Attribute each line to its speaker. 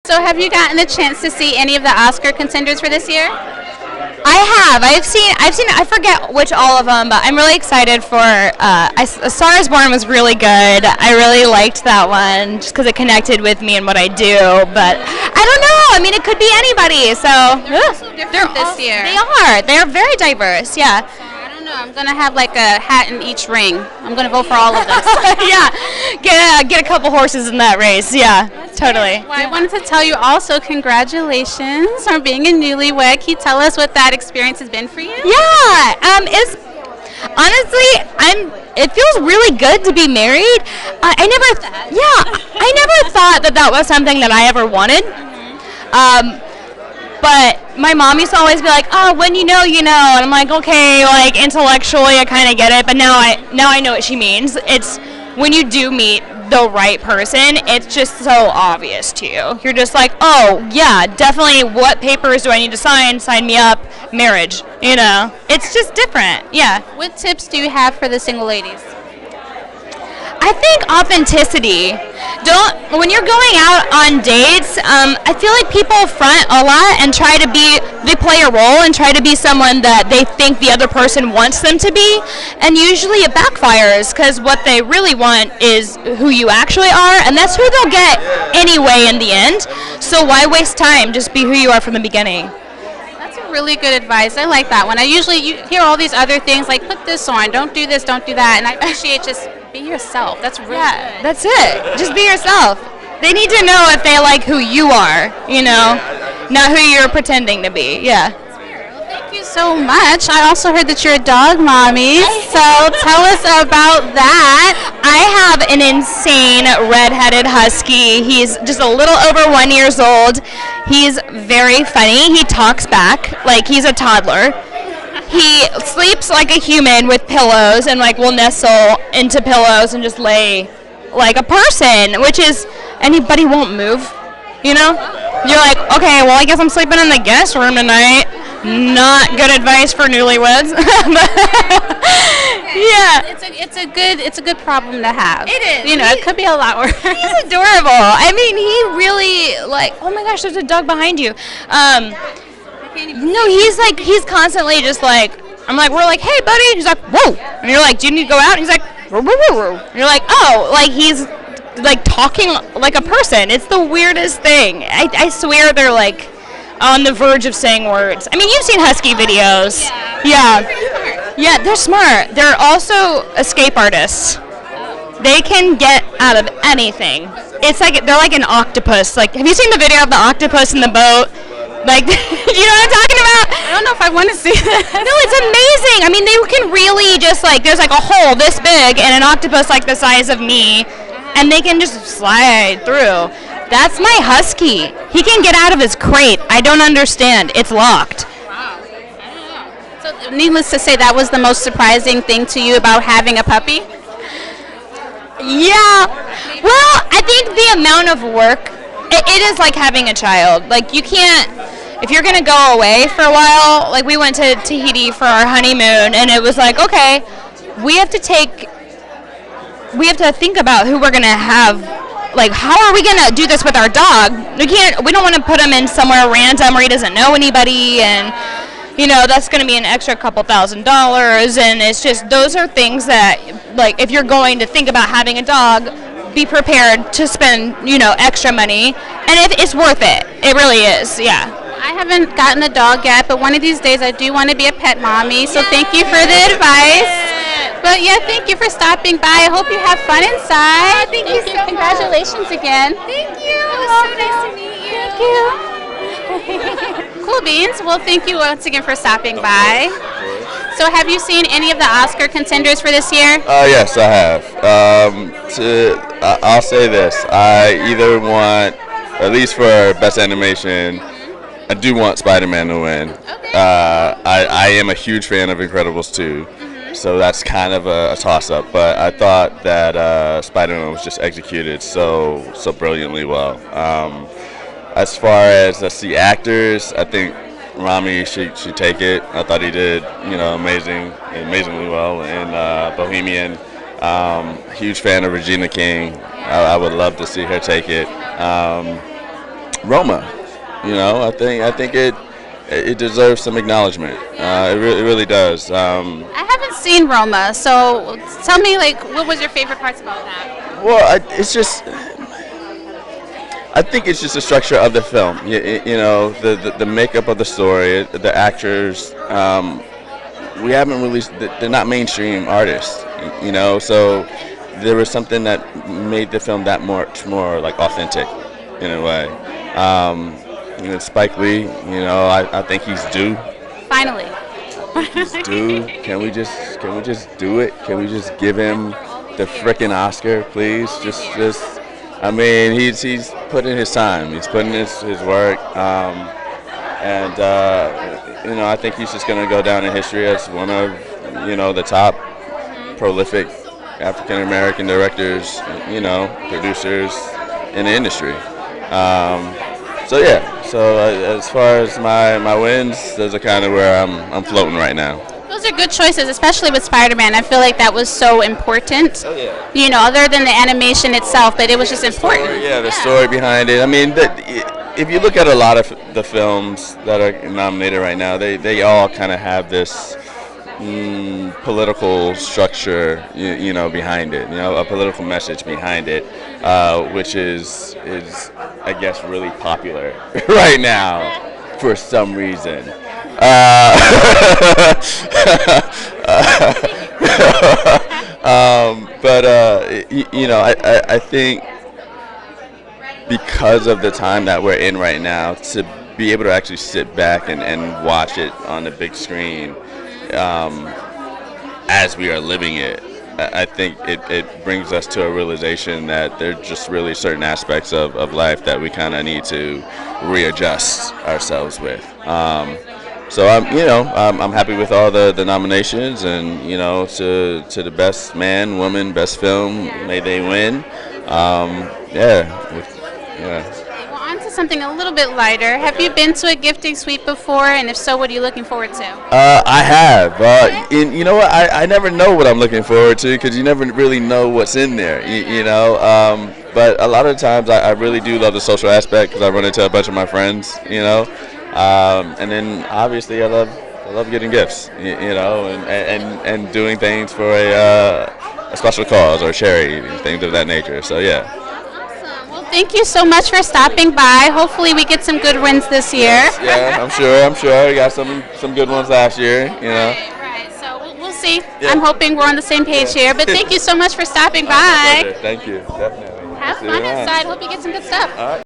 Speaker 1: So have you gotten a chance to see any of the Oscar contenders for this year?
Speaker 2: I have. I've seen. I forget which all of them, but I'm really excited for. A Star Is Born was really good. I really liked that one just because it connected with me and what I do. But I don't know. I mean, it could be anybody. So
Speaker 1: Different this year.
Speaker 2: They are. They are very diverse. Yeah.
Speaker 1: I don't know. I'm gonna have like a hat in each ring. I'm gonna vote for all of them.
Speaker 2: Yeah. Get a couple horses in that race. Yeah. Totally.
Speaker 1: Well, I wanted to tell you also congratulations on being a newlywed. Can you tell us what that experience has been for you?
Speaker 2: Yeah. It's honestly, it feels really good to be married. I never thought that was something that I ever wanted. But my mom used to always be like, "Oh, when you know, you know," and I'm like, "Okay, like intellectually, I kind of get it." But now I know what she means. It's when you do meet the right person, it's just so obvious to you. You're just like, "Oh, yeah, definitely. What papers do I need to sign? Sign me up. Marriage." You know, it's just different. Yeah.
Speaker 1: What tips do you have for the single ladies?
Speaker 2: I think authenticity. When you're going out on dates, I feel like people front a lot and they play a role and try to be someone that they think the other person wants them to be, and usually it backfires because what they really want is who you actually are, and that's who they'll get anyway in the end. So why waste time? Just be who you are from the beginning.
Speaker 1: Really good advice. I like that one. You hear all these other things like put this on, don't do this, don't do that, and I appreciate just be yourself. That's really good.
Speaker 2: That's it. Just be yourself. They need to know if they like who you are, you know, not who you're pretending to be. Yeah.
Speaker 1: Thank you so much. I also heard that you're a dog mommy, so tell us about that.
Speaker 2: I have an insane red-headed husky. He's just a little over 1 year old. He's very funny. He talks back like he's a toddler. He sleeps like a human with pillows and like will nestle into pillows and just lay like a person, but he won't move, you know? You're like, okay, well, I guess I'm sleeping in the guest room tonight. Not good advice for newlyweds. Yeah.
Speaker 1: It's a good problem to have.
Speaker 2: It is.
Speaker 1: You know, it could be a lot worse.
Speaker 2: He's adorable. I mean, he really like. Oh my gosh, there's a dog behind you. No, he's constantly just like. I'm like, we're like, hey, buddy. He's like, whoa. And you're like, do you need to go out? And he's like, whoa, whoa, whoa. And you're like, oh, like he's like talking like a person. It's the weirdest thing. I swear they're like on the verge of saying words. I mean, you've seen husky videos. Yeah. Yeah, they're smart. They're also escape artists. They can get out of anything. It's like they're like an octopus. Like, have you seen the video of the octopus in the boat? Like, you know what I'm talking about?
Speaker 1: I don't know if I want to see that.
Speaker 2: No, it's amazing. I mean, they can really just like, there's like a hole this big and an octopus like the size of me, and they can just slide through. That's my husky. He can get out of his crate. I don't understand. It's locked.
Speaker 1: Wow. I don't know. So, needless to say, that was the most surprising thing to you about having a puppy?
Speaker 2: Yeah. Well, I think the amount of work, it is like having a child. Like, you can't, if you're going to go away for a while, like we went to Tahiti for our honeymoon, and it was like, okay, we have to think about who we're going to have. Like, how are we going to do this with our dog? We don't want to put him in somewhere random where he doesn't know anybody, and, you know, that's going to be an extra couple $1,000, and it's just, those are things that, like, if you're going to think about having a dog, be prepared to spend, you know, extra money, and it's worth it. It really is, yeah.
Speaker 1: I haven't gotten a dog yet, but one of these days I do want to be a pet mommy, so thank you for the advice. But yeah, thank you for stopping by. I hope you have fun inside.
Speaker 2: Thank you so much.
Speaker 1: Congratulations again.
Speaker 2: Thank you. It was so nice to meet you.
Speaker 1: Thank you. Cool beans. Well, thank you once again for stopping by. So have you seen any of the Oscar contenders for this year?
Speaker 3: Yes, I have. I'll say this. I either want, at least for Best Animation, I do want Spider-Man to win.
Speaker 1: Okay.
Speaker 3: I am a huge fan of Incredibles 2. So that's kind of a toss-up, but I thought that Spider-Man was just executed so brilliantly well. As far as the actors, I think Rami should take it. I thought he did, you know, amazingly well in Bohemian. Huge fan of Regina King. I would love to see her take it. Roma. I think it deserves some acknowledgement. It really does.
Speaker 1: I haven't seen Roma, so tell me, like, what was your favorite parts about that?
Speaker 3: Well, I think it's just the structure of the film. The makeup of the story, the actors. We haven't released. They're not mainstream artists. So there was something that made the film that much more like authentic, in a way. Spike Lee. I think he's due.
Speaker 1: Finally.
Speaker 3: He's due. Can we just do it? Can we just give him the frickin' Oscar, please? Just. I mean, he's put in his time. He's put in his work, I think he's just going to go down in history as one of the top prolific African American directors, producers in the industry. So as far as my wins, those are kind of where I'm floating right now.
Speaker 1: Those are good choices, especially with Spider-Man. I feel like that was so important.
Speaker 3: Oh, yeah.
Speaker 1: Other than the animation itself, but it was just important.
Speaker 3: The story behind it. I mean, if you look at a lot of the films that are nominated right now, they all kind of have this political structure, behind it. A political message behind it, which is I guess really popular right now for some reason. I think because of the time that we're in right now, to be able to actually sit back and watch it on the big screen as we are living it, I think it brings us to a realization that there's just really certain aspects of life that we kind of need to readjust ourselves with. So I'm happy with all the nominations, and to the best man, woman, best film, may they win.
Speaker 1: Well, on to something a little bit lighter. Have you been to a gifting suite before, and if so, what are you looking forward to?
Speaker 3: I have. And you know what? I never know what I'm looking forward to, because you never really know what's in there. But a lot of times I really do love the social aspect, because I run into a bunch of my friends. And then obviously I love getting gifts, and doing things for a special cause or charity, things of that nature. So yeah.
Speaker 1: Awesome. Well, thank you so much for stopping by. Hopefully we get some good wins this year.
Speaker 3: Yeah, I'm sure. We got some good ones last year.
Speaker 1: Right. So we'll see. Yeah. I'm hoping we're on the same page here. But thank you so much for stopping by.
Speaker 3: Thank you. Definitely.
Speaker 1: Have fun inside. Hope you get some good stuff.
Speaker 3: All right.